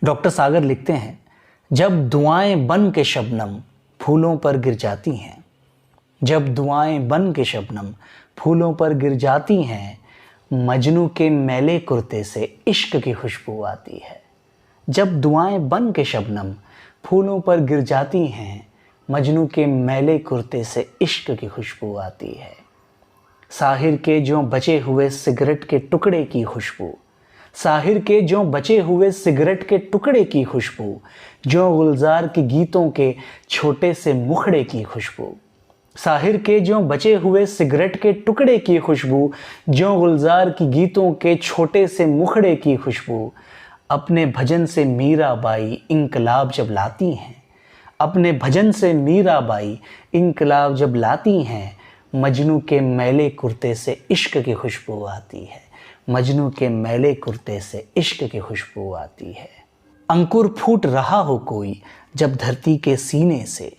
Doctor सागर लिखते हैं, जब दुआएं बन के शबनम फूलों पर गिर जाती हैं, जब दुआएं बन के शबनम फूलों पर गिर जाती हैं, मजनू के मैले कुर्ते से इश्क की खुशबू आती है। जब दुआएं बन के शबनम फूलों पर गिर जाती हैं, मजनू के मैले कुर्ते से इश्क की खुशबू आती है। साहिर के जो बचे हुए सिगरेट के टुकड़े की खुशबू, साहिर के जो बचे हुए सिगरेट के टुकड़े की खुशबू, जो गुलजार के गीतों के छोटे से मुखड़े की खुशबू, साहिर के जो बचे हुए सिगरेट के टुकड़े की खुशबू, जो गुलजार की गीतों के छोटे से मुखड़े की खुशबू, अपने भजन से मीराबाई इंकलाब जब लाती हैं, अपने भजन से मीराबाई इंकलाब जब लाती हैं, मजनू के मैले कुर्ते से इश्क की खुशबू आती है। मजनू के मैले कुर्ते से इश्क की खुशबू आती है। अंकुर फूट रहा हो कोई जब धरती के सीने से,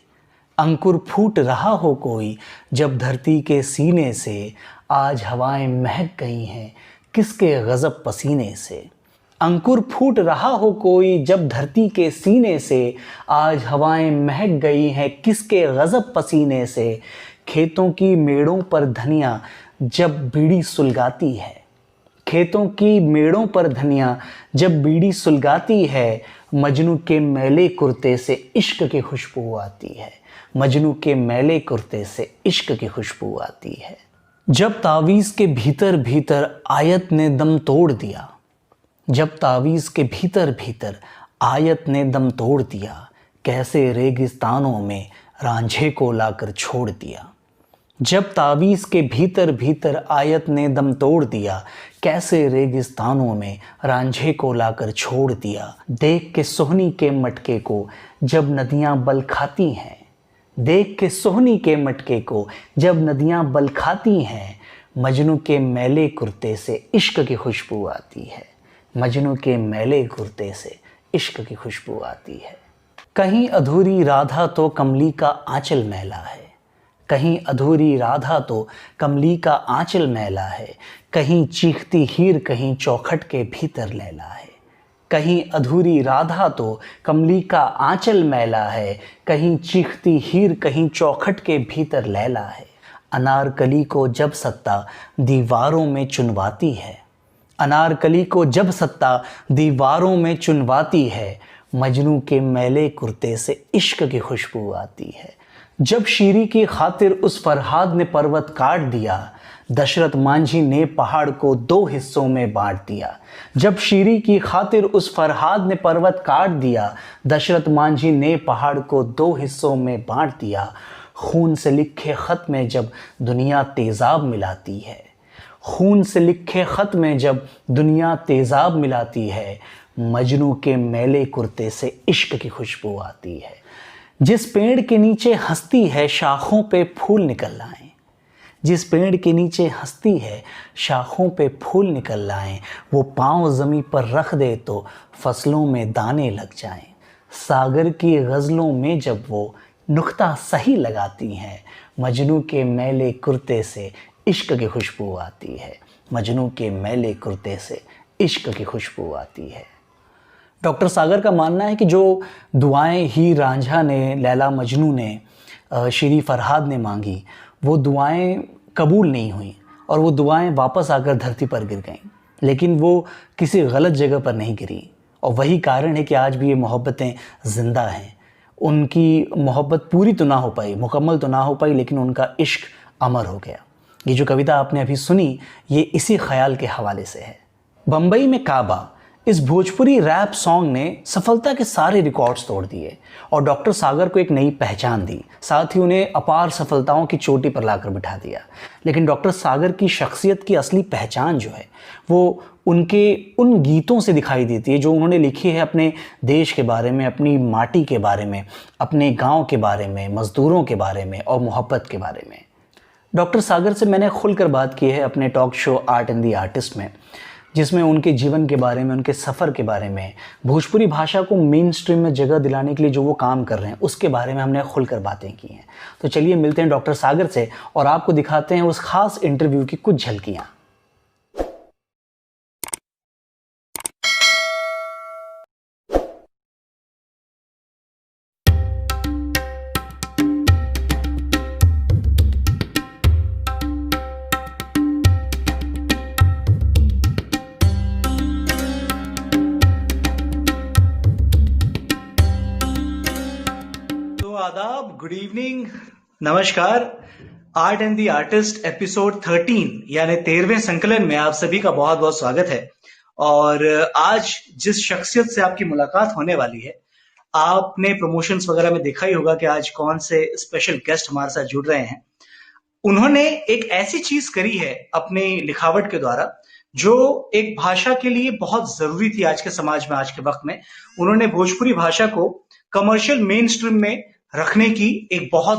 अंकुर फूट रहा हो कोई जब धरती के सीने से, आज हवाएं महक गई हैं किसके गज़ब पसीने से। अंकुर फूट रहा हो कोई जब धरती के सीने से, आज हवाएं महक गई हैं किसके गज़ब पसीने से। खेतों की मेड़ों पर धनिया जब बीड़ी सुलगाती है, खेतों की मेड़ों पर धनिया जब बीड़ी सुलगाती है, मजनू के मैले कुर्ते से इश्क की खुशबू आती है। मजनू के मैले कुर्ते से इश्क की खुशबू आती है। जब तावीज़ के भीतर भीतर आयत ने दम तोड़ दिया, जब तावीज़ के भीतर भीतर आयत ने दम तोड़ दिया, कैसे रेगिस्तानों में रांझे को लाकर छोड़ दिया। जब तावीज़ के भीतर भीतर आयत ने दम तोड़ दिया, कैसे रेगिस्तानों में रांझे को लाकर छोड़ दिया। देख के सोहनी के मटके को जब नदियाँ बल खाती हैं, देख के सोहनी के मटके को जब नदियाँ बल खाती हैं, मजनू के मैले कुर्ते से इश्क की खुशबू आती है। मजनू के मैले कुर्ते से इश्क की खुशबू आती है। कहीं अधूरी राधा तो कमली का आंचल मैला है, कहीं अधूरी राधा तो कमली का आंचल मैला है, कहीं चीखती हीर कहीं चौखट के भीतर लैला है। कहीं अधूरी राधा तो कमली का आंचल मैला है, कहीं चीखती हीर कहीं चौखट के भीतर लैला है। अनारकली को जब सत्ता दीवारों में चुनवाती है, अनारकली को जब सत्ता दीवारों में चुनवाती है, मजनू के मैले कुर्ते से इश्क की खुशबू आती है। जब शीरी की खातिर उस फरहाद ने पर्वत काट दिया, दशरथ मांझी ने पहाड़ को 2 हिस्सों में बांट दिया। जब शीरी की खातिर उस फरहाद ने पर्वत काट दिया, दशरथ मांझी ने पहाड़ को 2 हिस्सों में बांट दिया। खून से लिखे खत में जब दुनिया तेजाब मिलाती है, खून से लिखे खत में जब दुनिया तेजाब मिलाती है, मजनू के मैले कुर्ते से इश्क की खुशबू आती है। जिस पेड़ के नीचे हंसती है शाखों पे फूल निकल आए, जिस पेड़ के नीचे हंसती है शाखों पे फूल निकल आए, वो पाँव ज़मीं पर रख दे तो फसलों में दाने लग जाएं। सागर की गज़लों में जब वो नुक्ता सही लगाती हैं, मजनू के मैले कुर्ते से इश्क की खुशबू आती है। मजनू के मैले कुर्ते से इश्क की खुशबू आती है। डॉक्टर सागर का मानना है कि जो दुआएं ही रांझा ने, लैला मजनू ने, शीरी फरहाद ने मांगी, वो दुआएं कबूल नहीं हुई और वो दुआएं वापस आकर धरती पर गिर गईं। लेकिन वो किसी गलत जगह पर नहीं गिरी और वही कारण है कि आज भी ये मोहब्बतें ज़िंदा हैं। उनकी मोहब्बत पूरी तो ना हो पाई, मुकम्मल तो ना हो पाई, लेकिन उनका इश्क अमर हो गया। ये जो कविता आपने अभी सुनी, ये इसी ख्याल के हवाले से है। बम्बई में काबा, इस भोजपुरी रैप सॉन्ग ने सफलता के सारे रिकॉर्ड्स तोड़ दिए और डॉक्टर सागर को एक नई पहचान दी, साथ ही उन्हें अपार सफलताओं की चोटी पर लाकर बिठा दिया। लेकिन डॉक्टर सागर की शख्सियत की असली पहचान जो है वो उनके उन गीतों से दिखाई देती है जो उन्होंने लिखी है अपने देश के बारे में, अपनी माटी के बारे में, अपने गाँव के बारे में, मज़दूरों के बारे में और मोहब्बत के बारे में। डॉक्टर सागर से मैंने खुलकर बात की है अपने talk show art and the artist में, जिसमें उनके जीवन के बारे में, उनके सफ़र के बारे में, भोजपुरी भाषा को मेन स्ट्रीम में जगह दिलाने के लिए जो वो काम कर रहे हैं उसके बारे में हमने खुलकर बातें की हैं। तो चलिए मिलते हैं डॉक्टर सागर से और आपको दिखाते हैं उस खास इंटरव्यू की कुछ झलकियाँ। गुड इवनिंग, नमस्कार। Art and the artist episode 13 यानी 13वें संकलन में आप सभी का बहुत बहुत स्वागत है। और आज जिस शख्सियत से आपकी मुलाकात होने वाली है, आपने प्रमोशंस वगैरह में देखा ही होगा कि आज कौन से स्पेशल गेस्ट हमारे साथ जुड़ रहे हैं। उन्होंने एक ऐसी चीज करी है अपनी लिखावट के द्वारा जो एक भाषा के लिए बहुत जरूरी थी आज के समाज में, आज के वक्त में। उन्होंने भोजपुरी भाषा को कमर्शियल मेन स्ट्रीम में रखने की एक बहुत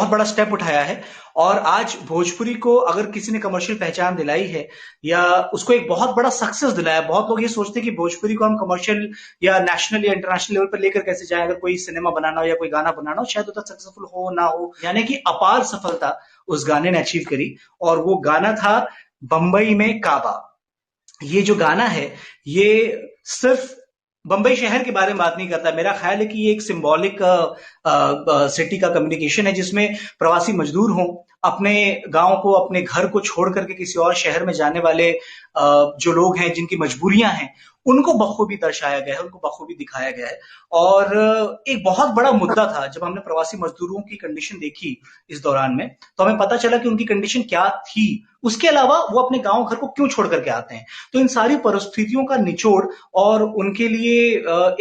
बड़ा स्टेप उठाया है। और आज भोजपुरी को अगर किसी ने कमर्शियल पहचान दिलाई है या उसको एक बहुत बड़ा सक्सेस दिलाया, बहुत लोग ये सोचते हैं कि भोजपुरी को हम कमर्शियल या नेशनल या इंटरनेशनल लेवल पर लेकर कैसे जाएं, अगर कोई सिनेमा बनाना हो या कोई गाना बनाना हो, शायद उतना सक्सेसफुल हो ना हो। यानी कि अपार सफलता उस गाने ने अचीव करी और वो गाना था बंबई में काबा। ये जो गाना है ये सिर्फ बंबई शहर के बारे में बात नहीं करता। मेरा ख्याल है कि ये एक सिंबॉलिक सिटी का कम्युनिकेशन है जिसमें प्रवासी मजदूर हों, अपने गांव को, अपने घर को छोड़ करके किसी और शहर में जाने वाले जो लोग हैं, जिनकी मजबूरियां हैं, उनको बखूबी दर्शाया गया है, उनको बखूबी दिखाया गया है। और एक बहुत बड़ा मुद्दा था जब हमने प्रवासी मजदूरों की कंडीशन देखी इस दौरान में, तो हमें पता चला कि उनकी कंडीशन क्या थी, उसके अलावा वो अपने गांव घर को क्यों छोड़ करके आते हैं। तो इन सारी परिस्थितियों का निचोड़ और उनके लिए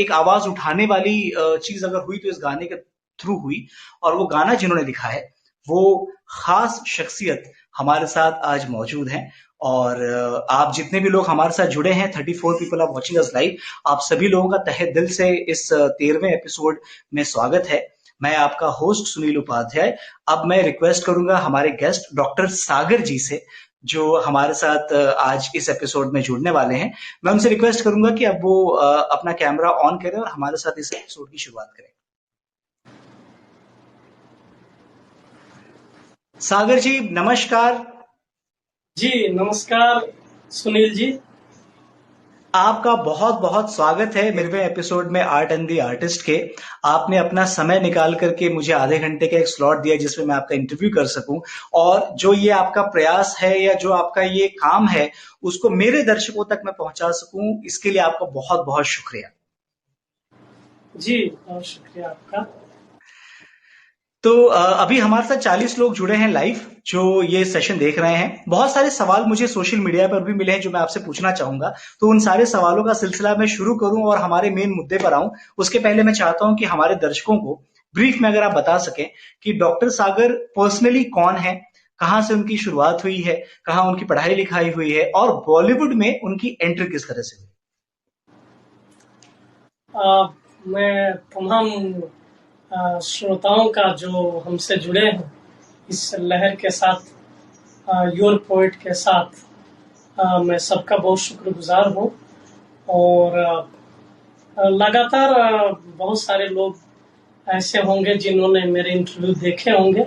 एक आवाज उठाने वाली चीज अगर हुई तो इस गाने के थ्रू हुई। और वो गाना जिन्होंने लिखा है वो खास शख्सियत हमारे साथ आज मौजूद हैं। और आप जितने भी लोग हमारे साथ जुड़े हैं, 34 people are watching us live, आप सभी लोगों का तहे दिल से इस 13वें एपिसोड में स्वागत है। मैं आपका होस्ट सुनील उपाध्याय। अब मैं रिक्वेस्ट करूंगा हमारे गेस्ट डॉक्टर सागर जी से, जो हमारे साथ आज इस एपिसोड में जुड़ने वाले हैं। मैं उनसे रिक्वेस्ट करूंगा कि अब वो अपना कैमरा ऑन करें और हमारे साथ इस एपिसोड की शुरुआत करें। सागर जी नमस्कार। जी नमस्कार सुनील जी। आपका बहुत बहुत स्वागत है मेरे एपिसोड में आर्ट एंड दी आर्टिस्ट के। आपने अपना समय निकाल करके मुझे आधे घंटे का एक स्लॉट दिया जिसमें मैं आपका इंटरव्यू कर सकूं, और जो ये आपका प्रयास है या जो आपका ये काम है उसको मेरे दर्शकों तक मैं पहुंचा सकूं, इसके लिए आपका बहुत बहुत शुक्रिया। जी बहुत शुक्रिया आपका। तो अभी हमारे साथ 40 लोग जुड़े हैं लाइव जो ये सेशन देख रहे हैं। बहुत सारे सवाल मुझे सोशल मीडिया पर भी मिले हैं जो मैं आपसे पूछना चाहूंगा, तो उन सारे सवालों का सिलसिला मैं शुरू करूं और हमारे मेन मुद्दे पर आऊं। उसके पहले मैं चाहता हूं कि हमारे दर्शकों को ब्रीफ में अगर आप बता सकें कि डॉक्टर सागर पर्सनली कौन है, कहाँ से उनकी शुरुआत हुई है, कहाँ उनकी पढ़ाई लिखाई हुई है और बॉलीवुड में उनकी एंट्री किस तरह से हुई। मैं तमाम श्रोताओं का जो हमसे जुड़े हैं इस लहर के साथ, योर पोइट के साथ, मैं सबका बहुत शुक्रगुजार हूँ। और लगातार बहुत सारे लोग ऐसे होंगे जिन्होंने मेरे इंटरव्यू देखे होंगे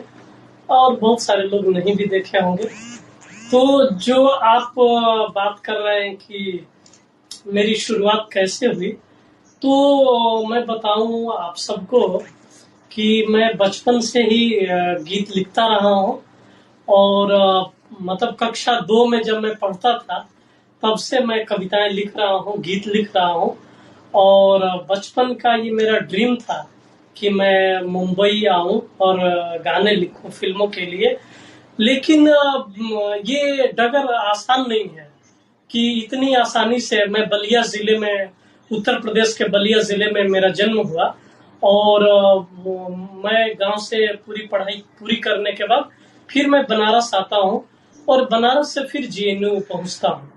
और बहुत सारे लोग नहीं भी देखे होंगे। तो जो आप बात कर रहे हैं कि मेरी शुरुआत कैसे हुई, तो मैं बताऊं आप सबको कि मैं बचपन से ही गीत लिखता रहा हूँ। और मतलब कक्षा 2 में जब मैं पढ़ता था तब से मैं कविताएं लिख रहा हूँ, गीत लिख रहा हूँ। और बचपन का ये मेरा ड्रीम था कि मैं मुंबई आऊं और गाने लिखूं फिल्मों के लिए। लेकिन ये डगर आसान नहीं है कि इतनी आसानी से मैं बलिया जिले में, उत्तर प्रदेश के बलिया जिले में मेरा जन्म हुआ। और मैं गांव से पूरी पढ़ाई पूरी करने के बाद फिर मैं बनारस आता हूँ और बनारस से फिर जेएनयू पहुंचता हूँ।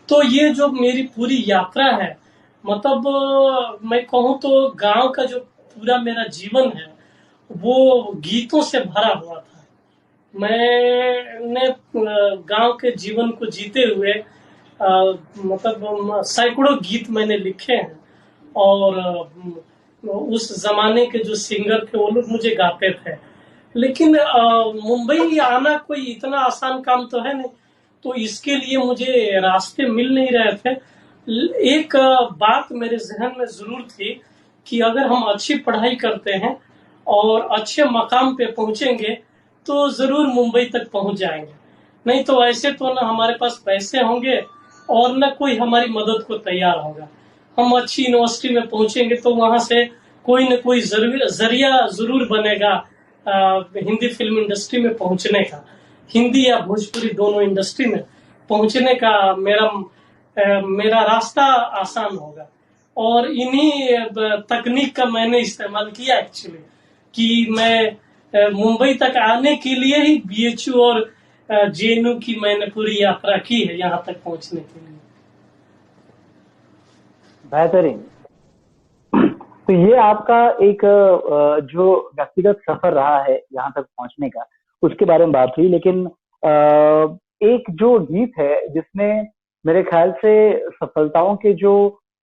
तो ये जो मेरी पूरी यात्रा है, मतलब मैं कहूँ तो गांव का जो पूरा मेरा जीवन है वो गीतों से भरा हुआ था। मैंने गांव के जीवन को जीते हुए मतलब सैकड़ों गीत मैंने लिखे हैं। और उस जमाने के जो सिंगर थे वो लोग मुझे गाते थे। लेकिन मुंबई आना कोई इतना आसान काम तो है नहीं, तो इसके लिए मुझे रास्ते मिल नहीं रहे थे। एक बात मेरे जहन में जरूर थी कि अगर हम अच्छी पढ़ाई करते हैं और अच्छे मकाम पे पहुंचेंगे तो जरूर मुंबई तक पहुंच जाएंगे। नहीं तो ऐसे तो ना हमारे पास पैसे होंगे और न कोई हमारी मदद को तैयार होगा। हम अच्छी यूनिवर्सिटी में पहुंचेंगे तो वहां से कोई न कोई जरिया जरूर बनेगा हिंदी फिल्म इंडस्ट्री में पहुंचने का, हिंदी या भोजपुरी दोनों इंडस्ट्री में पहुंचने का मेरा रास्ता आसान होगा। और इन्हीं तकनीक का मैंने इस्तेमाल किया एक्चुअली, कि मैं मुंबई तक आने के लिए ही बीएचयू और जेएनयू की मैंने पूरी यात्रा की है यहाँ तक पहुंचने के लिए। बेहतरीन। तो ये आपका एक जो व्यक्तिगत सफर रहा है यहाँ तक पहुंचने का, उसके बारे में बात हुई। लेकिन एक जो गीत है जिसमें मेरे ख्याल से सफलताओं के जो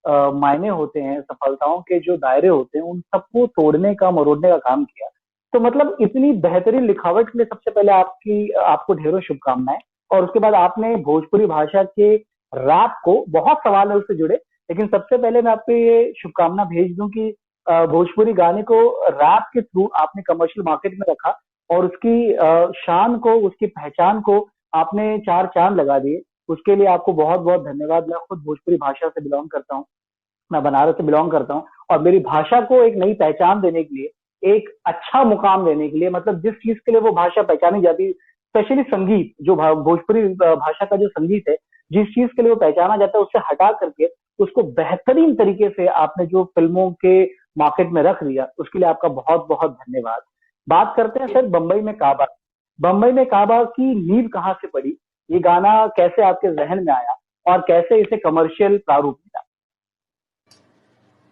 मायने होते हैं, सफलताओं के जो दायरे होते हैं, उन सबको तोड़ने का, मरोड़ने का काम किया। तो मतलब इतनी बेहतरीन लिखावट के लिए सबसे पहले आपको ढेरों शुभकामनाएं। और उसके बाद आपने भोजपुरी भाषा के रैप को, बहुत सवाल है उससे जुड़े, लेकिन सबसे पहले मैं आपको ये शुभकामना भेज दूं कि भोजपुरी गाने को रैप के थ्रू आपने कमर्शियल मार्केट में रखा और उसकी शान को, उसकी पहचान को आपने चार चांद लगा दिए। उसके लिए आपको बहुत बहुत धन्यवाद। मैं खुद भोजपुरी भाषा से बिलोंग करता हूँ, मैं बनारस से बिलोंग करता हूँ, और मेरी भाषा को एक नई पहचान देने के लिए, एक अच्छा मुकाम देने के लिए, मतलब जिस चीज के लिए वो भाषा पहचानी जाती, स्पेशली संगीत, जो भोजपुरी भाषा का जो संगीत है, जिस चीज के लिए वो पहचाना जाता है, उससे हटा करके उसको बेहतरीन तरीके से आपने जो फिल्मों के मार्केट में रख दिया, उसके लिए आपका बहुत बहुत धन्यवाद। बात करते हैं सर बम्बई में काबा। बम्बई में काबा की नींव कहाँ से पड़ी, ये गाना कैसे आपके जहन में आया और कैसे इसे कमर्शियल प्रारूप मिला?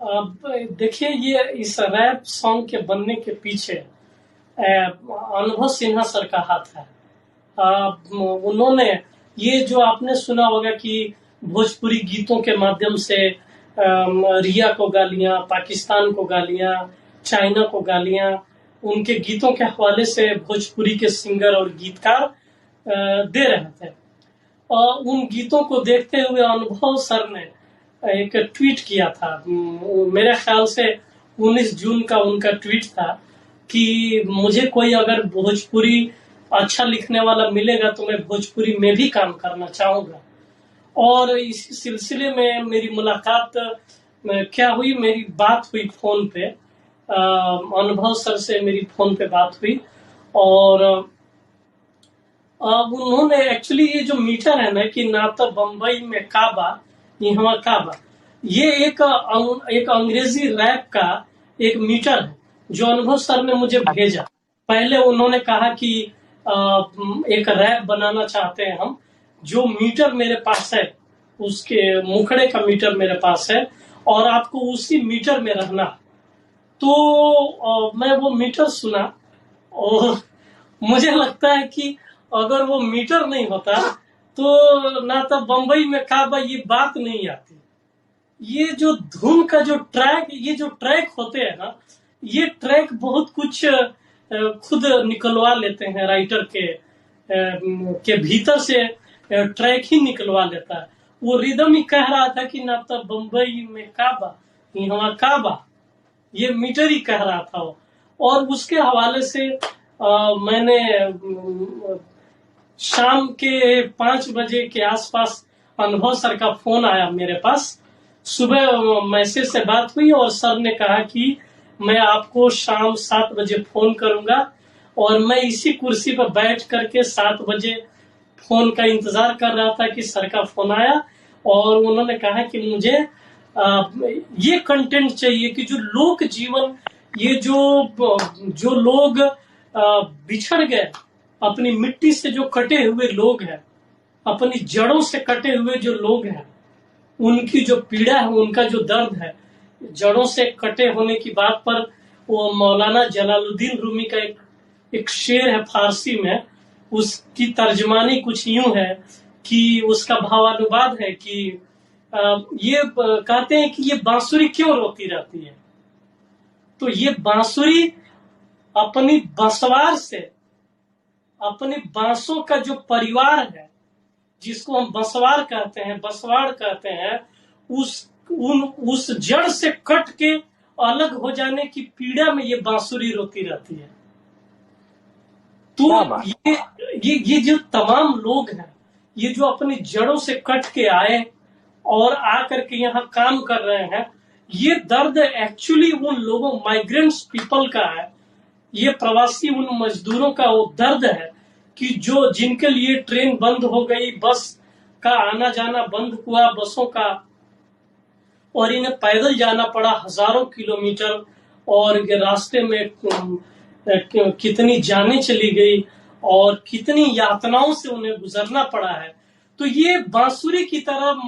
अब देखिए, ये इस रैप सॉन्ग के बनने के पीछे अनुभव सिन्हा सर का हाथ है। उन्होंने ये जो आपने सुना होगा कि भोजपुरी गीतों के माध्यम से रिया को गालियां, पाकिस्तान को गालियां, चाइना को गालियां, उनके गीतों के हवाले से भोजपुरी के सिंगर और गीतकार दे रहे थे। और उन गीतों को देखते हुए अनुभव सर ने एक ट्वीट किया था, मेरे ख्याल से 19 जून का उनका ट्वीट था कि मुझे कोई अगर भोजपुरी अच्छा लिखने वाला मिलेगा तो मैं भोजपुरी में भी काम करना चाहूंगा। और इस सिलसिले में मेरी मुलाकात क्या हुई, मेरी बात हुई फोन पे, अनुभव सर से मेरी फोन पे बात हुई। और उन्होंने एक्चुअली ये जो मीटर है ना कि ना तो बम्बई में काबा यहाँ काबा, ये एक अंग्रेजी रैप का एक मीटर है जो अनुभव सर ने मुझे भेजा। पहले उन्होंने कहा कि एक रैप बनाना चाहते हैं हम, जो मीटर मेरे पास है उसके मुखड़े का मीटर मेरे पास है और आपको उसी मीटर में रहना। तो मैं वो मीटर सुना और मुझे लगता है कि अगर वो मीटर नहीं होता तो ना तो बम्बई में काबा ये बात नहीं आती। ये जो धुन का जो ट्रैक, ये जो ट्रैक होते हैं ना, ये ट्रैक बहुत कुछ खुद निकलवा लेते हैं, राइटर के भीतर से ट्रैक ही निकलवा लेता है। वो रिदम ही कह रहा था कि ना तो बम्बई में काबा यहाँ काबा, ये मीटर ही कह रहा था वो। और उसके हवाले से मैंने शाम के 5 बजे के आसपास अनुभव सर का फोन आया मेरे पास। सुबह मैसेज से बात हुई और सर ने कहा कि मैं आपको शाम 7 बजे फोन करूंगा। और मैं इसी कुर्सी पर बैठ करके 7 बजे फोन का इंतजार कर रहा था कि सर का फोन आया और उन्होंने कहा कि मुझे ये कंटेंट चाहिए कि जो लोक जीवन, ये जो लोग बिछड़ गए, अपनी मिट्टी से जो कटे हुए लोग हैं, अपनी जड़ों से कटे हुए जो लोग हैं, उनकी जो पीड़ा है, उनका जो दर्द है, जड़ों से कटे होने की बात पर वो मौलाना जलालुद्दीन रूमी का एक शेर है फारसी में, उसकी तर्जमानी कुछ यूं है कि उसका भावानुवाद है कि ये कहते हैं कि ये बांसुरी क्यों रोती रहती है। तो ये बांसुरी अपनी बंसवार से, अपने बांसों का जो परिवार है, जिसको हम बंसवार कहते हैं, बंसवाड़ कहते हैं, उस जड़ से कट के अलग हो जाने की पीड़ा में ये बांसुरी रोती रहती है। तो ये जो तमाम लोग हैं, ये जो अपनी जड़ों से कट के आए और आकर के यहाँ काम कर रहे हैं, ये दर्द एक्चुअली उन लोगों माइग्रेंट्स पीपल का है, ये प्रवासी उन मजदूरों का वो दर्द है कि जो जिनके लिए ट्रेन बंद हो गई, बस का आना जाना बंद हुआ, बसों का, और इन्हें पैदल जाना पड़ा हजारों किलोमीटर, और ये रास्ते में कितनी जानें चली गई और कितनी यातनाओं से उन्हें गुजरना पड़ा है। तो ये बांसुरी की तरह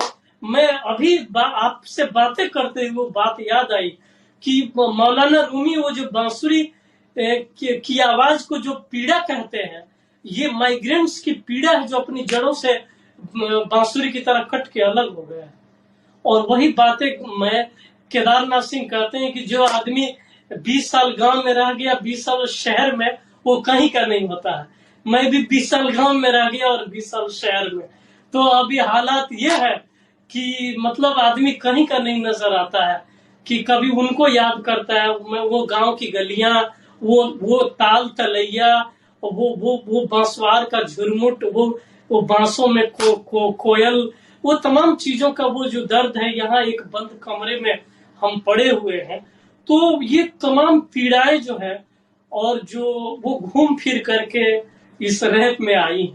मैं अभी आपसे बातें करते हुए वो बात याद आई कि मौलाना रूमी वो जो बांसुरी की आवाज को जो पीड़ा कहते हैं, ये माइग्रेंट्स की पीड़ा है जो अपनी जड़ों से बांसुरी की तरह कट के अलग हो गया है। और वही बातें मैं केदारनाथ सिंह कहते हैं कि जो आदमी 20 साल गांव में रह गया, 20 साल शहर में, वो कहीं का नहीं होता है। मैं भी 20 साल गांव में रह गया और 20 साल शहर में, तो अभी हालात ये है कि मतलब आदमी कहीं का नहीं नजर आता है कि कभी उनको याद करता है। वो गांव की गलियां, वो ताल तलैया, वो बांसवार का झुरमुट, वो बांसों में कोयल, वो तमाम चीजों का वो जो दर्द है। यहाँ एक बंद कमरे में हम पड़े हुए हैं, तो ये तमाम पीड़ाएं जो है और जो वो घूम फिर करके इस रैप में आई।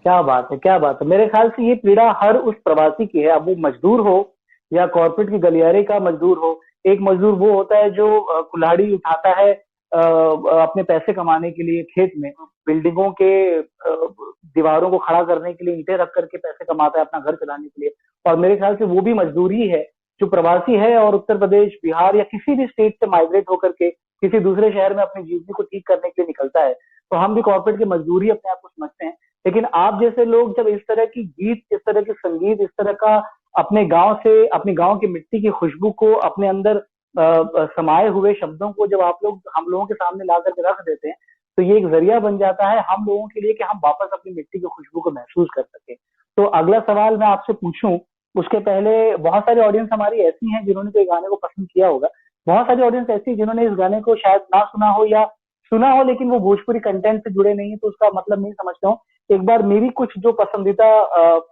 क्या बात है, क्या बात है। मेरे ख्याल से ये पीड़ा हर उस प्रवासी की है, अब वो मजदूर हो या कॉर्पोरेट की गलियारे का मजदूर हो। एक मजदूर वो होता है जो कुल्हाड़ी उठाता है अपने पैसे कमाने के लिए, खेत में बिल्डिंगों के दीवारों को खड़ा करने के लिए ईंटें रख करके पैसे कमाता है अपना घर चलाने के लिए। और मेरे ख्याल से वो भी मजदूरी है। जो प्रवासी है और उत्तर प्रदेश, बिहार या किसी भी स्टेट से माइग्रेट होकर के किसी दूसरे शहर में अपनी जीवनी को ठीक करने के लिए निकलता है, तो हम भी कॉर्पोरेट की मजदूरी अपने आप को समझते हैं। लेकिन आप जैसे लोग जब इस तरह की गीत, इस तरह के संगीत, इस तरह का अपने गांव से, अपनी गांव की मिट्टी की खुशबू को अपने अंदर समाये हुए शब्दों को जब आप लोग हम लोगों के सामने ला करके रख देते हैं, तो ये एक जरिया बन जाता है हम लोगों के लिए कि हम वापस अपनी मिट्टी की खुशबू को महसूस कर सके। तो अगला सवाल मैं आपसे पूछूं उसके पहले, बहुत सारी ऑडियंस हमारी ऐसी हैं जिन्होंने तो गाने को पसंद किया होगा, बहुत सारी ऑडियंस ऐसी है जिन्होंने इस गाने को शायद ना सुना हो या सुना हो लेकिन वो भोजपुरी कंटेंट से जुड़े नहीं है, तो उसका मतलब नहीं समझता हूँ। एक बार मेरी कुछ जो पसंदीदा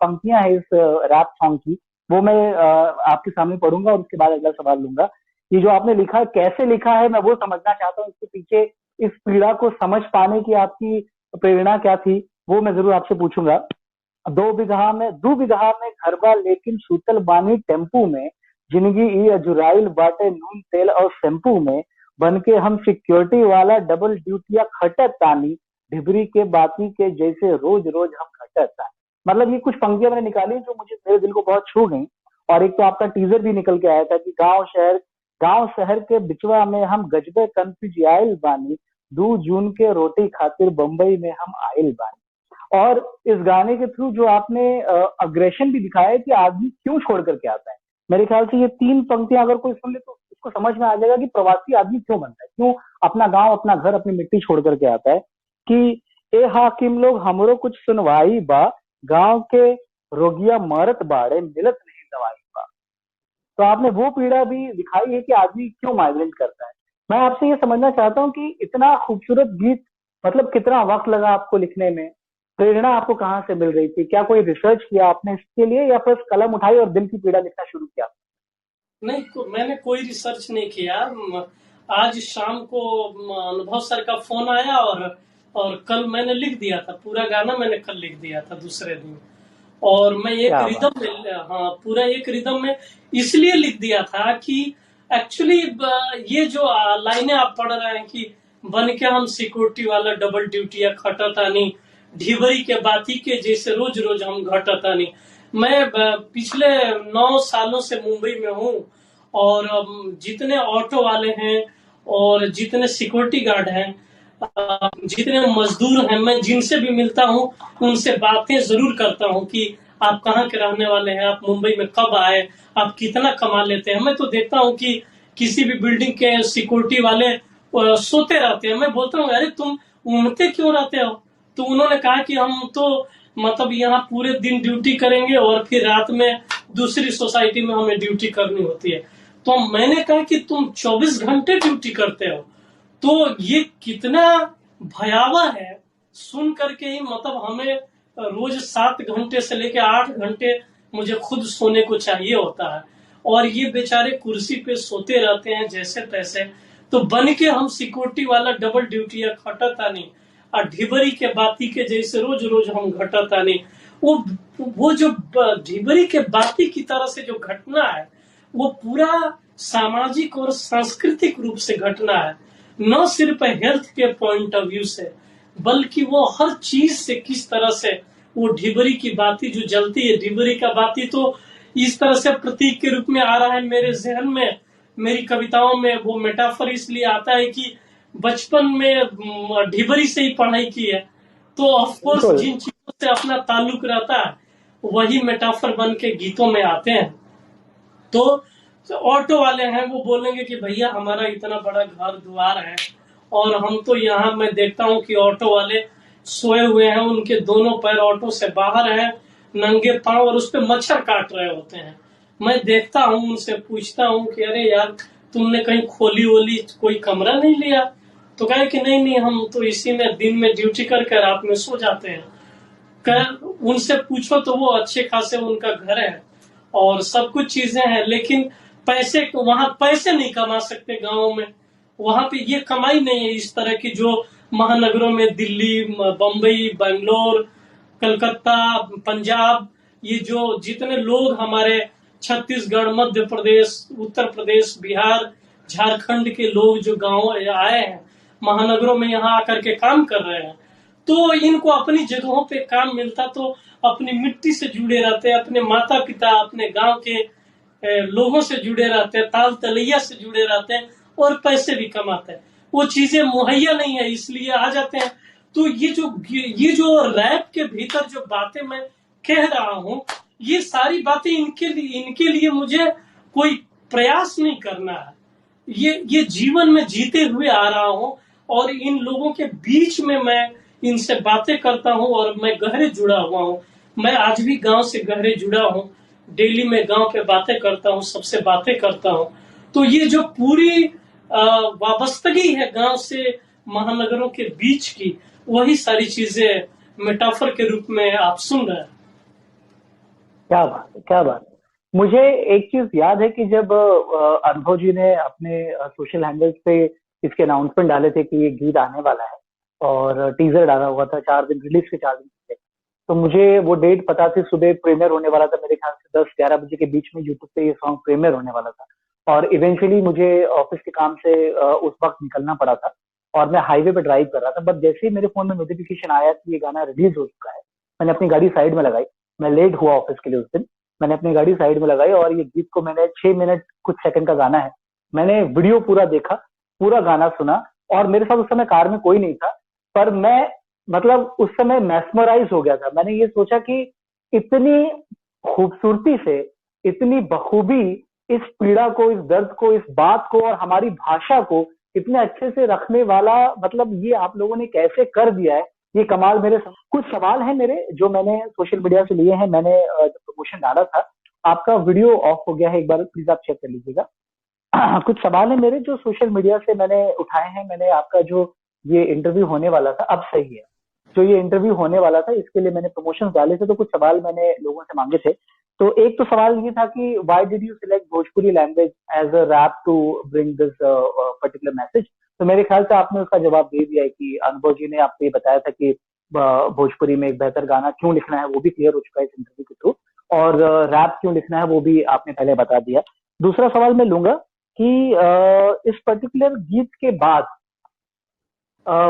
पंक्तियां हैं इस रैप सॉन्ग की, वो मैं आपके सामने पढ़ूंगा और उसके बाद अगला सवाल लूंगा। ये जो आपने लिखा, कैसे लिखा है, मैं वो समझना चाहता हूँ। इसके पीछे इस पीड़ा को समझ पाने की आपकी प्रेरणा क्या थी, वो मैं जरूर आपसे पूछूंगा। 2 बीघा में घरबा लेकिन सूतल बानी टेम्पू में, जिंदगी ई अजुराइल बाटे नून तेल और शैम्पू में, बन के हम सिक्योरिटी वाला डबल ड्यूटिया खटत तानी, ढिबरी के बाती के जैसे रोज रोज हम खटत तानी। मतलब ये कुछ पंक्तियां मैंने निकाली जो मुझे मेरे दिल को बहुत छू गई। और एक तो आपका टीजर भी निकल के आया था कि गांव शहर के बिचवा में हम गजबे कंफ्यूज आयल बानी, 2 जून के रोटी खातिर बम्बई में हम आयल बानी। और इस गाने के थ्रू जो आपने अग्रेशन भी दिखाया है कि आदमी क्यों छोड़ करके आता है, मेरे ख्याल से ये 3 पंक्तियां अगर कोई सुन ले तो उसको समझ में आ जाएगा कि प्रवासी आदमी क्यों बनता है, क्यों अपना गांव, अपना घर, अपनी मिट्टी छोड़ करके आता है। कि ए हाकिम लोग हमरो कुछ सुनवाई बा, गांव के रोगिया मरत बाड़े मिलत नहीं दवाई बा। तो आपने वो पीड़ा भी दिखाई है कि आदमी क्यों माइग्रेट करता है। मैं आपसे ये समझना चाहता हूँ कि इतना खूबसूरत गीत, मतलब कितना वक्त लगा आपको लिखने में, प्रेरणा आपको कहाँ से मिल रही थी, क्या कोई रिसर्च किया आपने इसके लिए या फिर कलम उठाई और दिल की पीड़ा लिखना शुरू किया? नहीं, मैंने कोई रिसर्च नहीं किया। आज शाम को अनुभव सर का फोन आया और कल मैंने लिख दिया था पूरा गाना, मैंने कल लिख दिया था दूसरे दिन। और मैं एक रिदम में, हाँ, पूरा एक रिदम में इसलिए लिख दिया था कि एक्चुअली ये जो लाइनें आप पढ़ रहे हैं कि बन के हम सिक्योरिटी वाला डबल ड्यूटी या खटतानी, ढिबरी के बाती के जैसे रोज रोज हम घटतानी। मैं पिछले 9 सालों से मुंबई में हूँ और जितने ऑटो वाले हैं और जितने सिक्योरिटी गार्ड हैं, जितने मजदूर हैं, मैं जिनसे भी मिलता हूँ उनसे बातें जरूर करता हूँ कि आप कहाँ के रहने वाले हैं, आप मुंबई में कब आए, आप कितना कमा लेते हैं। मैं तो देखता हूँ कि किसी भी बिल्डिंग के सिक्योरिटी वाले सोते रहते हैं। मैं बोलता हूँ अरे तुम ऊँघते क्यों रहते हो? तो उन्होंने कहा कि हम तो मतलब यहाँ पूरे दिन ड्यूटी करेंगे और फिर रात में दूसरी सोसाइटी में हमें ड्यूटी करनी होती है। तो मैंने कहा कि तुम 24 घंटे ड्यूटी करते हो, तो ये कितना भयावह है। सुन करके ही मतलब हमें रोज 7 घंटे से लेकर 8 घंटे मुझे खुद सोने को चाहिए होता है। और ये बेचारे कुर्सी पे सोते रहते हैं जैसे तैसे। तो बन के हम सिक्योरिटी वाला डबल ड्यूटी या खटता नहीं, और ढिबरी के बाती के जैसे रोज रोज हम घटता नहीं। वो जो ढिबरी के बाती की तरह से जो घटना है, वो पूरा सामाजिक और सांस्कृतिक रूप से घटना है, न सिर्फ हेल्थ के पॉइंट ऑफ व्यू से, बल्कि वो हर चीज से किस तरह से वो ढिबरी की बाती जो जलती है। ढिबरी का बाती तो इस तरह से प्रतीक के रूप में आ रहा है मेरे जहन में, मेरी कविताओं में वो मेटाफर इसलिए आता है कि बचपन में ढिबरी से ही पढ़ाई की है, तो ऑफ कोर्स बिल्कुल। जिन चीजों से अपना ताल्लुक रहता है वही मेटाफर बन के गीतों में आते हैं। तो ऑटो वाले हैं, वो बोलेंगे कि भैया हमारा इतना बड़ा घर द्वार है, और हम तो यहाँ मैं देखता हूँ कि ऑटो वाले सोए हुए हैं, उनके दोनों पैर ऑटो से बाहर हैं, नंगे पांव, और उस पे मच्छर काट रहे होते हैं। मैं देखता हूँ, उनसे पूछता हूँ कि अरे यार तुमने कहीं खोली वोली कोई कमरा नहीं लिया? तो कहे कि नहीं नहीं, हम तो इसी में दिन में ड्यूटी करके रात में सो जाते हैं। उनसे पूछो तो वो अच्छे खासे उनका घर है और सब कुछ चीजें हैं, लेकिन पैसे वहां पैसे नहीं कमा सकते गाँव में। वहां पे ये कमाई नहीं है इस तरह की जो महानगरों में, दिल्ली, बम्बई, बेंगलोर, कलकत्ता, पंजाब, ये जो जितने लोग हमारे छत्तीसगढ़, मध्य प्रदेश, उत्तर प्रदेश, बिहार, झारखंड के लोग जो गांव आए हैं, महानगरों में यहाँ आकर के काम कर रहे हैं, तो इनको अपनी जगहों पे काम मिलता तो अपनी मिट्टी से जुड़े रहते, अपने माता पिता, अपने गांव के लोगों से जुड़े रहते हैं, ताल तलैया से जुड़े रहते हैं और पैसे भी कमाते हैं। वो चीजें मुहैया नहीं है, इसलिए आ जाते हैं। तो ये जो रैप के भीतर जो बातें मैं कह रहा हूँ, ये सारी बातें इनके लिए मुझे कोई प्रयास नहीं करना है। ये जीवन में जीते हुए आ रहा हूँ, और इन लोगों के बीच में मैं इनसे बातें करता हूँ, और मैं गहरे जुड़ा हुआ हूँ। मैं आज भी गांव से गहरे जुड़ा हूँ, डेली में गांव पे बातें करता हूँ, सबसे बातें करता हूँ। तो ये जो पूरी वाबस्तगी है गांव से महानगरों के बीच की, वही सारी चीजें मेटाफर के रूप में आप सुन रहे हैं। क्या बात है, क्या बात है। मुझे एक चीज याद है कि जब अनुभव जी ने अपने सोशल हैंडल्स पे इसके अनाउंसमेंट डाले थे कि ये गीत आने वाला है, और टीजर डाला हुआ था 4 दिन, रिलीज के 4 दिन पहले, तो मुझे वो डेट पता थी। सुबह प्रीमियर होने वाला था, मेरे ख्याल से 10-11 बजे के बीच में यूट्यूब पे ये सॉन्ग प्रीमियर होने वाला था। और इवेंचुअली मुझे ऑफिस के काम से उस वक्त निकलना पड़ा था, और मैं हाईवे पे ड्राइव कर रहा था। बट जैसे ही मेरे फोन में नोटिफिकेशन आया कि ये गाना रिलीज हो चुका है, मैंने अपनी गाड़ी साइड में लगाई। मैं लेट हुआ ऑफिस के लिए उस दिन। मैंने अपनी गाड़ी साइड में लगाई, और ये गीत को मैंने 6 मिनट कुछ सेकंड का गाना है, मैंने वीडियो पूरा देखा, पूरा गाना सुना। और मेरे साथ उस समय कार में कोई नहीं था, पर मैं मतलब उस समय मैस्मराइज हो गया था। मैंने ये सोचा कि इतनी खूबसूरती से, इतनी बखूबी इस पीड़ा को, इस दर्द को, इस बात को और हमारी भाषा को इतने अच्छे से रखने वाला, मतलब ये आप लोगों ने कैसे कर दिया है, ये कमाल। कुछ सवाल हैं मेरे जो मैंने सोशल मीडिया से लिए हैं। मैंने जब प्रमोशन डाला था, आपका वीडियो ऑफ हो गया है, एक बार प्लीज आप चेक कर लीजिएगा। कुछ सवाल है मेरे जो सोशल मीडिया से मैंने उठाए हैं। मैंने आपका जो ये इंटरव्यू होने वाला था, अब सही है, जो ये इंटरव्यू होने वाला था इसके लिए मैंने प्रमोशन डाले थे, तो कुछ सवाल मैंने लोगों से मांगे थे। तो एक तो सवाल ये था कि why did you select Bhojpuri language as a rap to bring this particular message. तो मेरे ख्याल से आपने उसका जवाब दे दिया है कि अनुभव जी ने आपको ये बताया था कि भोजपुरी में एक बेहतर गाना क्यों लिखना है, वो भी क्लियर हो चुका है इस इंटरव्यू के थ्रू। और रैप क्यों लिखना है वो भी आपने पहले बता दिया। दूसरा सवाल मैं लूंगा कि इस पर्टिकुलर गीत के बाद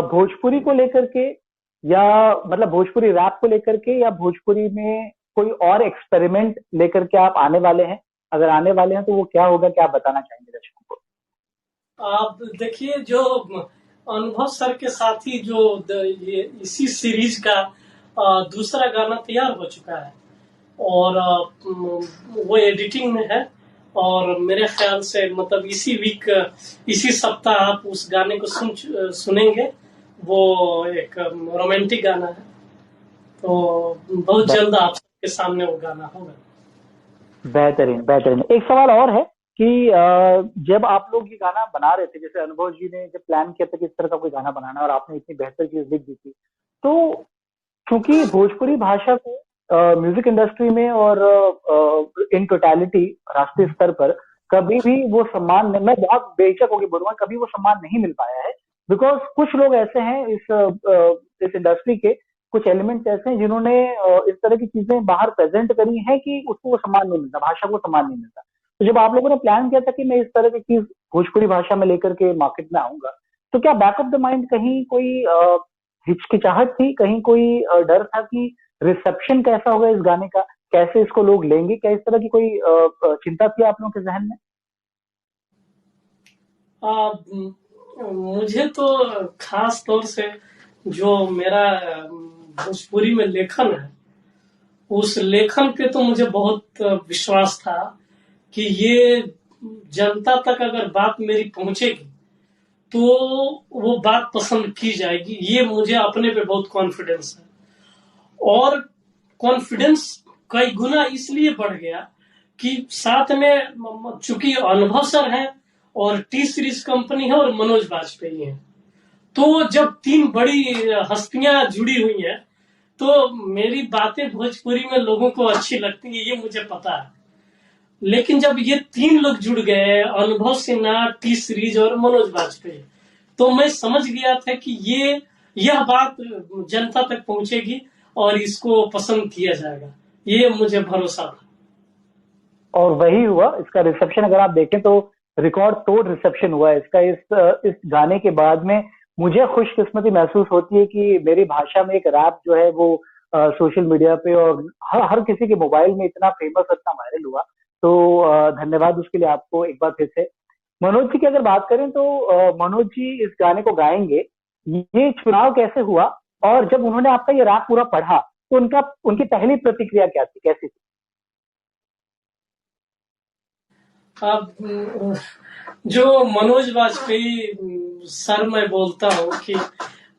भोजपुरी को लेकर के, या मतलब भोजपुरी रैप को लेकर के, या भोजपुरी में कोई और एक्सपेरिमेंट लेकर के आप आने वाले हैं? अगर आने वाले हैं तो वो क्या होगा, क्या आप बताना चाहेंगे दर्शकों को? आप देखिए, जो अनुभव सर के साथ ही जो ये इसी सीरीज का दूसरा गाना तैयार हो चुका है, और वो एडिटिंग में है, और मेरे ख्याल से मतलब इसी वीक, इसी सप्ताह आप उस गाने को सुनेंगे। वो एक रोमांटिक गाना है, तो बहुत जल्द आप सबके सामने वो गाना होगा। बेहतरीन, बेहतरीन। एक सवाल और है कि जब आप लोग ये गाना बना रहे थे, जैसे अनुभव जी ने जब प्लान किया था कि इस तरह का कोई गाना बनाना, और आपने इतनी बेहतर चीज लिख दी थी, तो क्योंकि भोजपुरी भाषा को म्यूजिक इंडस्ट्री में और इन टोटलिटी राष्ट्रीय स्तर पर कभी भी वो सम्मान मैं बहुत बेशक होगी बोलूंगा, कभी वो सम्मान नहीं मिल पाया है। बिकॉज कुछ लोग ऐसे हैं इस इंडस्ट्री के, कुछ एलिमेंट्स ऐसे हैं जिन्होंने इस तरह की चीजें बाहर प्रेजेंट करी हैं कि उसको वो सम्मान नहीं मिलता, भाषा को सम्मान नहीं मिलता। तो जब आप लोगों ने प्लान किया था कि मैं इस तरह की चीज भोजपुरी भाषा में लेकर के मार्केट में आऊंगा, तो क्या बैक ऑफ द माइंड कहीं कोई हिचकिचाहट थी, कहीं कोई डर था कि रिसेप्शन कैसा होगा इस गाने का, कैसे इसको लोग लेंगे, क्या इस तरह की कोई चिंता थी आप लोगों के जहन में? मुझे तो खास तौर से जो मेरा भोजपुरी में लेखन है, उस लेखन पे तो मुझे बहुत विश्वास था कि ये जनता तक अगर बात मेरी पहुंचेगी तो वो बात पसंद की जाएगी। ये मुझे अपने पे बहुत कॉन्फिडेंस है, और कॉन्फिडेंस कई गुना इसलिए बढ़ गया कि साथ में चूंकि अनुभव सर हैं और टी सीरीज कंपनी है और मनोज बाजपेयी हैं, तो जब तीन बड़ी हस्तियां जुड़ी हुई हैं तो मेरी बातें भोजपुरी में लोगों को अच्छी लगती है, ये मुझे पता है। लेकिन जब ये तीन लोग जुड़ गए, अनुभव सिन्हा, टी सीरीज और मनोज बाजपेयी, तो मैं समझ गया था कि यह बात जनता तक पहुंचेगी और इसको पसंद किया जाएगा, ये मुझे भरोसा था। और वही हुआ। इसका रिसेप्शन अगर आप देखें तो रिकॉर्ड तोड़ रिसेप्शन हुआ है इसका। इस गाने के बाद में मुझे खुशकिस्मती महसूस होती है कि मेरी भाषा में एक रैप जो है वो सोशल मीडिया पे और हर किसी के मोबाइल में इतना फेमस, इतना वायरल हुआ। तो धन्यवाद उसके लिए आपको एक बार फिर से। मनोज जी की अगर बात करें तो मनोज जी इस गाने को गाएंगे, ये चुनाव कैसे हुआ, और जब उन्होंने आपका ये रैप पूरा पढ़ा तो उनकी पहली प्रतिक्रिया क्या थी, कैसी थी? अब जो मनोज वाजपेयी सर, मैं बोलता हूँ कि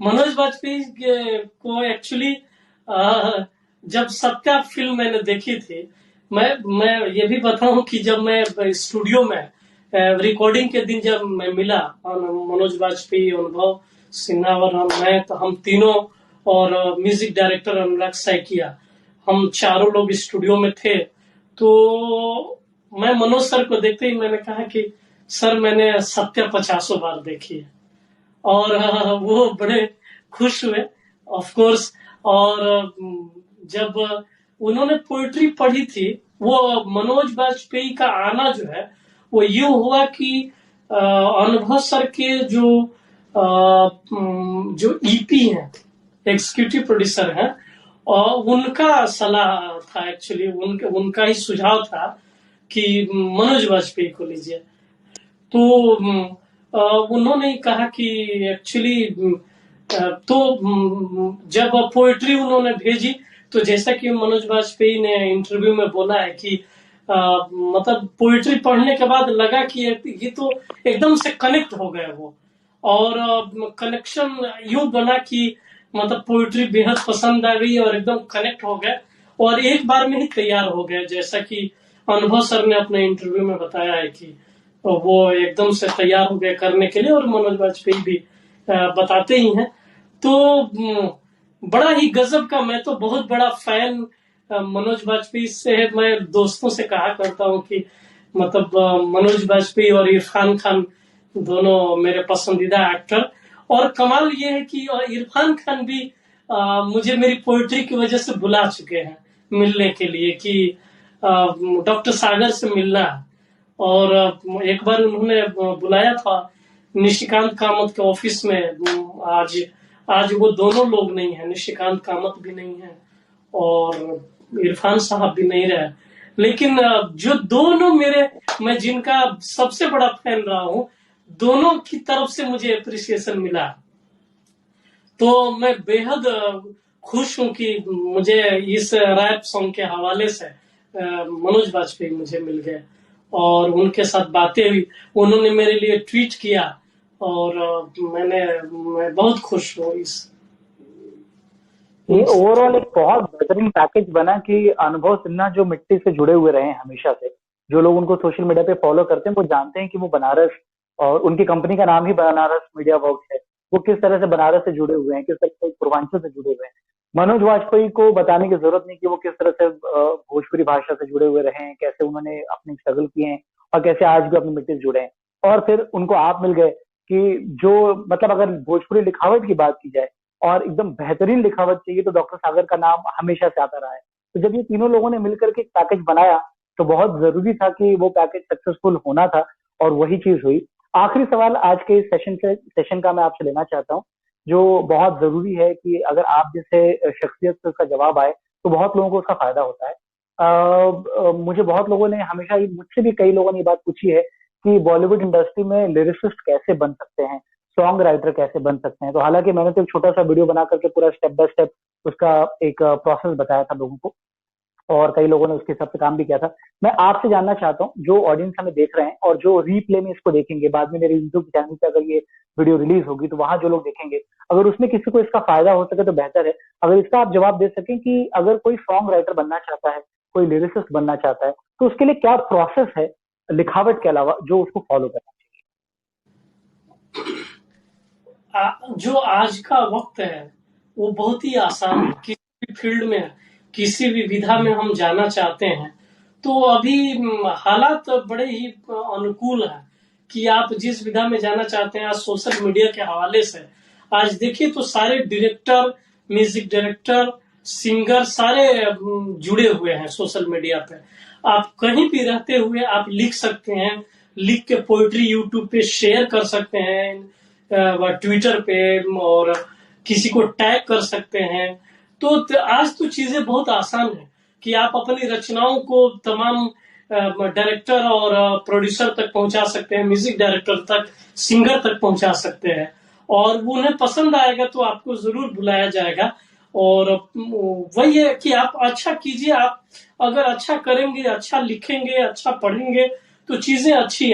मनोज वाजपेयी को एक्चुअली जब सत्या फिल्म मैंने देखी थी, मैं ये भी बताऊं कि जब मैं स्टूडियो में रिकॉर्डिंग के दिन जब मैं मिला मनोज वाजपेयी, अनुभव सिन्हा और मैं, तो हम तीनों और म्यूजिक डायरेक्टर अनुराग सैकिया, हम चारों लोग स्टूडियो में थे। तो मैं मनोज सर को देखते ही मैंने कहा कि सर मैंने सत्या 50 बार देखी है, और वो बड़े खुश हुए ऑफ कोर्स। और जब उन्होंने पोइट्री पढ़ी थी, वो मनोज वाजपेयी का आना जो है वो यूं हुआ कि अनुभव सर के जो ईपी हैं, एग्जीक्यूटिव प्रोड्यूसर हैं, और उनका सलाह था, एक्चुअली उनका ही सुझाव था कि मनोज वाजपेयी को लीजिए। तो उन्होंने कहा कि एक्चुअली तो जब पोएट्री उन्होंने भेजी, तो जैसा कि मनोज वाजपेयी ने इंटरव्यू में बोला है कि मतलब पोएट्री पढ़ने के बाद लगा कि ये तो एकदम से कनेक्ट हो गए वो, और कनेक्शन यूं बना कि मतलब पोएट्री बेहद पसंद आ गई और एकदम कनेक्ट हो गए और एक बार में ही तैयार हो गए। जैसा कि अनुभव सर ने अपने इंटरव्यू में बताया है कि वो एकदम से तैयार हो गए करने के लिए, और मनोज वाजपेयी भी बताते ही हैं। तो बड़ा ही गजब का, मैं तो बहुत बड़ा फैन मनोज वाजपेयी से है। मैं दोस्तों से कहा करता हूँ कि मतलब मनोज वाजपेयी और इरफान खान दोनों मेरे पसंदीदा एक्टर। और कमाल ये है कि इरफान खान भी मुझे मेरी पोएट्री की वजह से बुला चुके हैं मिलने के लिए कि डॉक्टर सागर से मिलना। और एक बार उन्होंने बुलाया था निशिकांत कामत के ऑफिस में। आज वो दोनों लोग नहीं है, निशिकांत कामत भी नहीं है और इरफान साहब भी नहीं रहे, लेकिन जो दोनों मैं जिनका सबसे बड़ा फैन रहा हूं, दोनों की तरफ से मुझे अप्रिसिएशन मिला। तो मैं बेहद खुश हूं कि मुझे इस रैप सॉन्ग के हवाले से मनोज वाजपेयी मुझे मिल गए और उनके साथ बातें हुई। उन्होंने मेरे लिए ट्वीट किया और मैं बहुत खुश हूँ इस। ये ओवरऑल एक बहुत बेहतरीन पैकेज बना कि अनुभव सिन्हा जो मिट्टी से जुड़े हुए रहे हैं हमेशा से, जो लोग उनको सोशल मीडिया पे फॉलो करते हैं वो जानते हैं कि वो बनारस, और उनकी कंपनी का नाम ही बनारस मीडिया वर्क्स है, वो किस तरह से बनारस से जुड़े हुए हैं, किस तरह से पूर्वांचल से जुड़े हुए हैं। मनोज वाजपेयी को बताने की जरूरत नहीं कि वो किस तरह से भोजपुरी भाषा से जुड़े हुए रहे हैं, कैसे उन्होंने अपने स्ट्रगल किए हैं और कैसे आज भी अपनी मिट्टी से जुड़े हैं। और फिर उनको आप मिल गए कि जो मतलब अगर भोजपुरी लिखावट की बात की जाए और एकदम बेहतरीन लिखावट चाहिए तो डॉक्टर सागर का नाम हमेशा से आता रहा है। तो जब ये तीनों लोगों ने मिलकर के एक पैकेज बनाया तो बहुत जरूरी था कि वो पैकेज सक्सेसफुल होना था और वही चीज हुई। आखिरी सवाल आज के इस सेशन का मैं आपसे लेना चाहता हूँ, जो बहुत जरूरी है कि अगर आप जैसे शख्सियत से उसका जवाब आए तो बहुत लोगों को उसका फायदा होता है। मुझे बहुत लोगों ने हमेशा मुझसे भी कई लोगों ने ये बात पूछी है कि बॉलीवुड इंडस्ट्री में लिरिसिस्ट कैसे बन सकते हैं, सॉन्ग राइटर कैसे बन सकते हैं। तो हालांकि मैंने तो एक छोटा सा वीडियो बना करके पूरा स्टेप बाय स्टेप उसका एक प्रोसेस बताया था लोगों को और कई लोगों ने उसके हिसाब से काम भी किया था। मैं आपसे जानना चाहता हूँ, जो ऑडियंस हमें देख रहे हैं और जो रीप्ले में इसको देखेंगे, बाद में मेरे यूट्यूब चैनल पे अगर ये वीडियो रिलीज होगी तो वहां जो लोग देखेंगे, अगर उसमें किसी को इसका फायदा हो सके तो बेहतर है। अगर इसका आप जवाब दे सकें कि अगर कोई सॉन्ग राइटर बनना चाहता है, कोई लिरिसिस्ट बनना चाहता है, तो उसके लिए क्या प्रोसेस है लिखावट के अलावा जो उसको फॉलो करना जो आज का वक्त है वो बहुत ही आसान है। किसी भी फील्ड में, किसी भी विधा में हम जाना चाहते हैं तो अभी हालात बड़े ही अनुकूल है कि आप जिस विधा में जाना चाहते हैं। आज सोशल मीडिया के हवाले से आज देखिए तो सारे डायरेक्टर, म्यूजिक डायरेक्टर, सिंगर सारे जुड़े हुए हैं सोशल मीडिया पे। आप कहीं भी रहते हुए आप लिख सकते हैं, लिख के पोइट्री यूट्यूब पे शेयर कर सकते हैं, ट्विटर पे, और किसी को टैग कर सकते हैं। तो आज तो चीजें बहुत आसान है कि आप अपनी रचनाओं को तमाम डायरेक्टर और प्रोड्यूसर तक पहुंचा सकते हैं, म्यूजिक डायरेक्टर तक, सिंगर तक पहुंचा सकते हैं और वो उन्हें पसंद आएगा तो आपको जरूर बुलाया जाएगा। और वही है कि आप अच्छा कीजिए। आप अगर अच्छा करेंगे, अच्छा लिखेंगे, अच्छा पढ़ेंगे तो चीजें अच्छी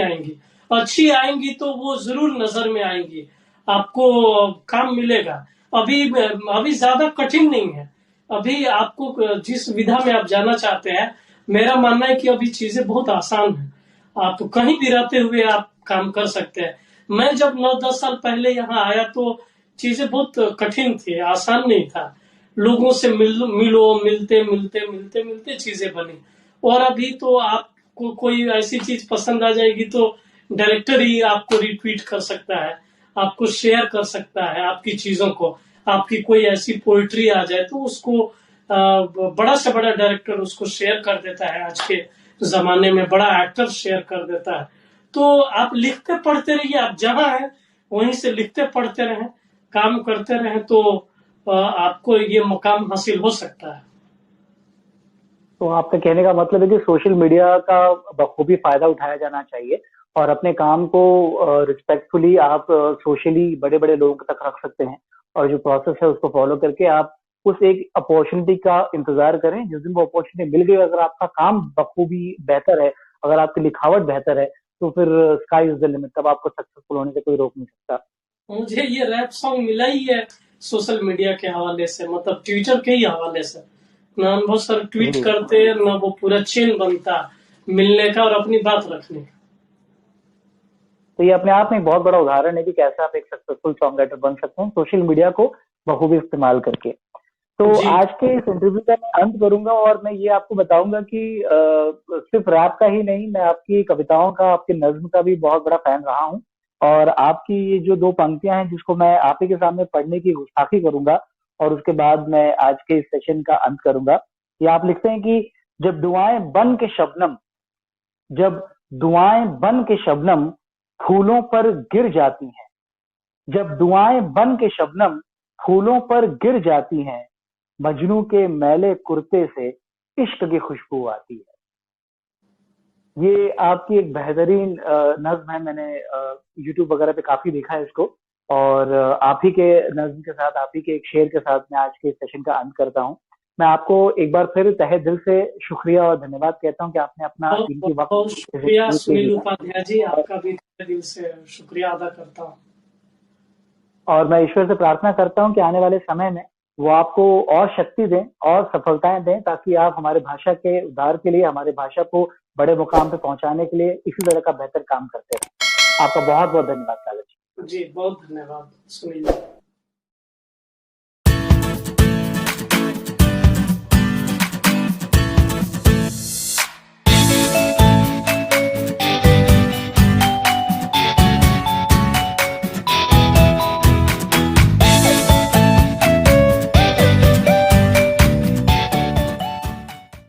आएंगी तो वो जरूर नजर में आएंगी, आपको काम मिलेगा। अभी ज्यादा कठिन नहीं है। अभी आपको जिस विधा में आप जाना चाहते हैं, मेरा मानना है कि अभी चीजें बहुत आसान है। आप कहीं भी रहते हुए आप काम कर सकते हैं। मैं जब 9-10 साल पहले यहाँ आया तो चीजें बहुत कठिन थी, आसान नहीं था। लोगों से मिलते चीजें बनी। और अभी तो आपको कोई ऐसी चीज पसंद आ जाएगी तो डायरेक्टर ही आपको रिट्वीट कर सकता है, आपको शेयर कर सकता है आपकी चीजों को। आपकी कोई ऐसी पोइट्री आ जाए तो उसको बड़ा से बड़ा डायरेक्टर उसको शेयर कर देता है। आज के जमाने में बड़ा एक्टर शेयर कर देता है। तो आप लिखते पढ़ते रहिए, आप जहां हैं वहीं से लिखते पढ़ते रहें, काम करते रहें तो आपको ये मुकाम हासिल हो सकता है। तो आपका कहने का मतलब है कि सोशल मीडिया का बखूबी फायदा उठाया जाना चाहिए और अपने काम को रिस्पेक्टफुली आप सोशली बड़े बड़े लोगों तक रख सकते हैं और जो प्रोसेस है उसको फॉलो करके आप उस एक अपॉर्चुनिटी का इंतजार करें। जिस दिन वो अपॉर्चुनिटी मिल गई, अगर आपका काम बखूबी बेहतर है, अगर आपकी लिखावट बेहतर है, तो फिर स्काई इज द लिमिट, तब आपको सक्सेसफुल होने से कोई रोक नहीं सकता। मुझे ये रैप सॉन्ग मिला ही है सोशल मीडिया के हवाले से, मतलब ट्विटर के ही हवाले से। ना बहुत सारे ट्वीट करते हैं, ना वो पूरा चेन बनता मिलने का और अपनी बात रखने का। तो ये अपने आप में एक बहुत बड़ा उदाहरण है कि कैसे आप एक सक्सेसफुल सॉन्ग राइटर बन सकते हैं सोशल मीडिया को बखूबी इस्तेमाल करके। तो आज के इस इंटरव्यू का मैं अंत करूंगा और मैं ये आपको बताऊंगा कि सिर्फ रैप का ही नहीं, मैं आपकी कविताओं का, आपकी नज्म का भी बहुत बड़ा फैन रहा हूँ। और आपकी ये जो 2 पंक्तियां हैं जिसको मैं आप ही के सामने पढ़ने की गुस्ताखी करूंगा और उसके बाद मैं आज के इस सेशन का अंत करूंगा। ये आप लिखते हैं कि जब दुआएं बन के शबनम, जब दुआएं बन के शबनम फूलों पर गिर जाती हैं, जब दुआएं बन के शबनम फूलों पर गिर जाती हैं, मजनू के मैले कुर्ते से इश्क की खुशबू आती है। ये आपकी एक बेहतरीन नज्म है। मैंने यूट्यूब वगैरह पे काफी देखा है इसको और आप ही के नज्म के साथ, आप ही के एक शेर के साथ मैं आज के सेशन का अंत करता हूँ। मैं आपको एक बार फिर तहे दिल से शुक्रिया और धन्यवाद कहता हूँ कि आपने अपना कीमती वक्त। बहुत शुक्रिया सुनील उपाध्याय जी, आपका भी दिल से शुक्रिया अदा करता हूँ। और मैं ईश्वर से प्रार्थना करता हूँ कि आने वाले समय में वो आपको और शक्ति दें और सफलताएं दें, ताकि आप हमारे भाषा के उद्धार के लिए, हमारे भाषा को बड़े मुकाम पे पहुंचाने के लिए इसी तरह का बेहतर काम करते रहें। आपका बहुत बहुत धन्यवाद कागज जी। बहुत धन्यवाद सुनील।